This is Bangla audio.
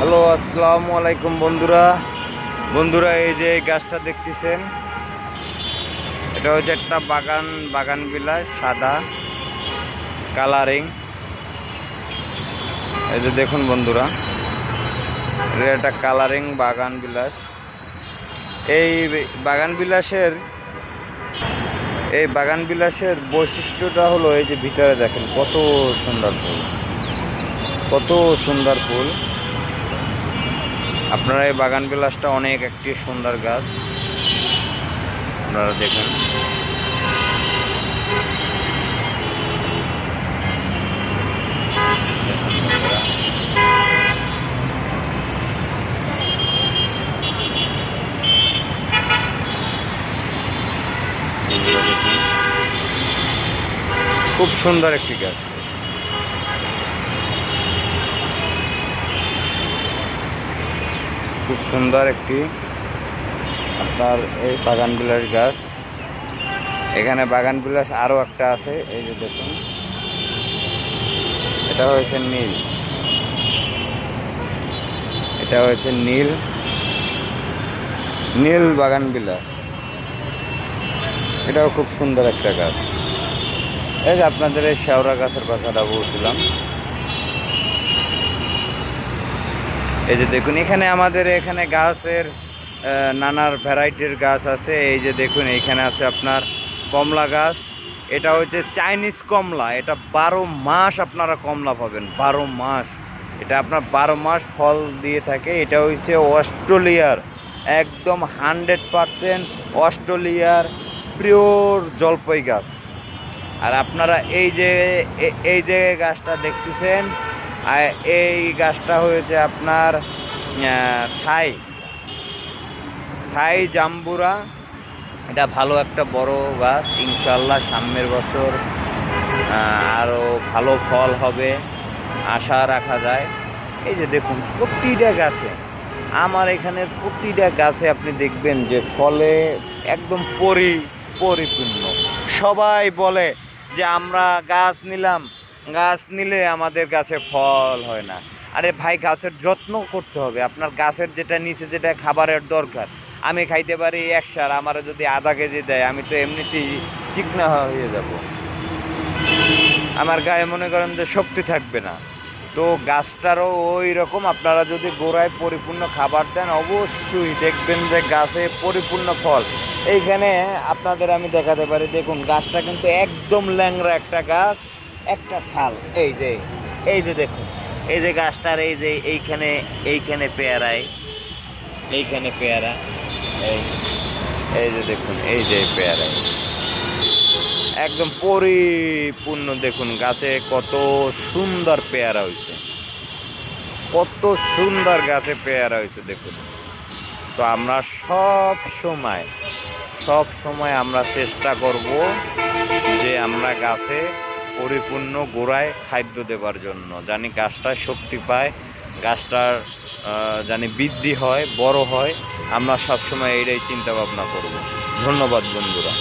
হ্যালো, আসসালামু আলাইকুম বন্ধুরা এই যে গাছটা দেখতেছেন, এটা হচ্ছে একটা বাগান বিলাস, সাদা কালারিং। এই যে দেখুন বন্ধুরা, এটা একটা কালারিং বাগান বিলাস। এই বাগান বিলাসের বৈশিষ্ট্যটা হলো এই যে ভিতরে দেখেন কত সুন্দর ফুল। আপনারা এই বাগান বিলাসটা অনেক একটি সুন্দর গাছ, আপনারা দেখুন। খুব সুন্দর একটি গাছ। খুব সুন্দর একটি আপনার এই বাগান বিলাস গাছ। এখানে বাগান বিলাস আরও একটা আছে, এই যে দেখুন, এটা হয়েছে নীল বাগান বিলাস। এটাও খুব সুন্দর একটা গাছ। এই যে আপনাদের এই শেওড়া গাছের কথাটা বলছিলাম, এই যে দেখুন আমাদের এখানে গাছের নানার ভ্যারাইটির গাছ আছে। এই যে দেখুন, এইখানে আছে আপনার কমলা গাছ। এটা হচ্ছে চাইনিজ কমলা। এটা 12 মাস আপনারা কমলা পাবেন, 12 মাস। এটা আপনার 12 মাস ফল দিয়ে থাকে। এটা হচ্ছে অস্ট্রেলিয়ার একদম 100% অস্ট্রেলিয়ার পিওর জলপাই গাছ। আর আপনারা এই যে গাছটা দেখতেছেন, এই গাছটা হয়েছে আপনার থাই জাম্বুরা। এটা ভালো একটা বড় গাছ, ইনশাল্লাহ সামনের বছর আরও ভালো ফল হবে আশা রাখা যায়। এই যে দেখুন, প্রতিটা গাছে, আমার এখানের প্রতিটা গাছে আপনি দেখবেন যে ফলে একদম পরিপূর্ণ। সবাই বলে যে আমরা গাছ নিলে আমাদের গাছে ফল হয় না। আরে ভাই, গাছের যত্ন করতে হবে। আপনার গাছের যেটা নিচে যেটা খাবারের দরকার, আমি খাইতে পারি 1 সার, আমার যদি আধা কেজি দেয় আমি তো এমনিতেই চিকনা হয়ে যাব, আমার গায়ে মনে করেন যে শক্তি থাকবে না। তো গাছটারও ওই রকম, আপনারা যদি গোড়ায় পরিপূর্ণ খাবার দেন, অবশ্যই দেখবেন যে গাছে পরিপূর্ণ ফল। এইখানে আপনাদের আমি দেখাতে পারি, দেখুন গাছটা কিন্তু একদম ল্যাংড়া একটা গাছ, একটা ঠাল। এই যে দেখুন, এই যে গাছটার এইখানে পেয়ারা, এই যে দেখুন, এই যে পেয়ারা একদম পরিপূর্ণ। দেখুন গাছে কত সুন্দর পেয়ারা হয়েছে, কত সুন্দর গাছে পেয়ারা হয়েছে দেখুন। তো আমরা সব সময় আমরা চেষ্টা করব যে আমরা গাছে পরিপূর্ণ গোড়ায় খাদ্য দেবার জন্য, জানি গাছটা শক্তি পায়, গাছটার জানি বৃদ্ধি হয়, বড় হয়। আমরা সবসময় এইটাই চিন্তা ভাবনা করব। ধন্যবাদ বন্ধুরা।